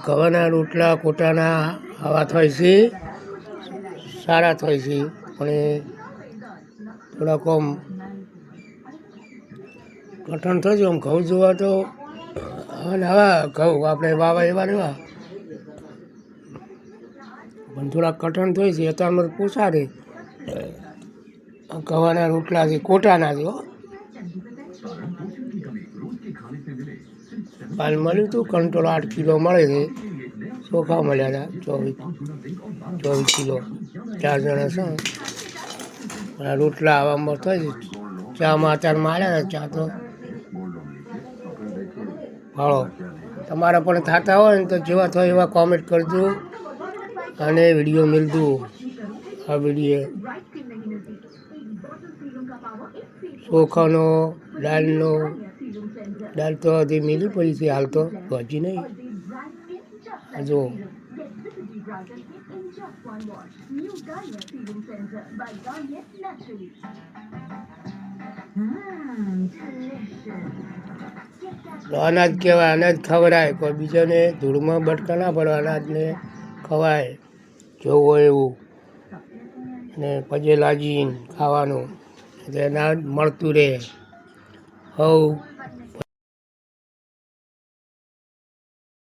ઘઉંના રોટલા કોટાના આવા થાય છે, સારા થાય છે, પણ એ થોડાક આમ કઠણ થઈ છે. આમ ઘઉં જોવા તો આવા ઘઉં આપણે વાવા એવા એવા પણ થોડાક કઠણ થઈ છે. અત્યારમાં પૂછાડે ઘઉંના રોટલા છે, કોટાના છે. કાલ મળ્યું હતું કંટ્રોલ 8 કિલો મળે છે, ચોખા મળ્યા હતા 24 કિલો, 4 જણા છે. રોટલા આવામાં થાય છે. ચામાં અત્યારમાં આવ્યા હતા. ચા તો ફાળો તમારા પણ થતા હોય ને તો જેવા થાય એવા કોમેન્ટ કરજો અને વિડીયો મેળજો. આ વિડીયો ચોખાનો દાળનો દાળ તો હજી મેલી પડી છે, હાલ તો ભાજી નહીં. જો અનાજ કહેવાય, અનાજ ખવડાય, કોઈ બીજાને ધૂળમાં બટકા ના પડે, અનાજને ખવાય જોવું હોય એવું, ને પગે લાગીને ખાવાનું એટલે અનાજ મળતું રહે. હવ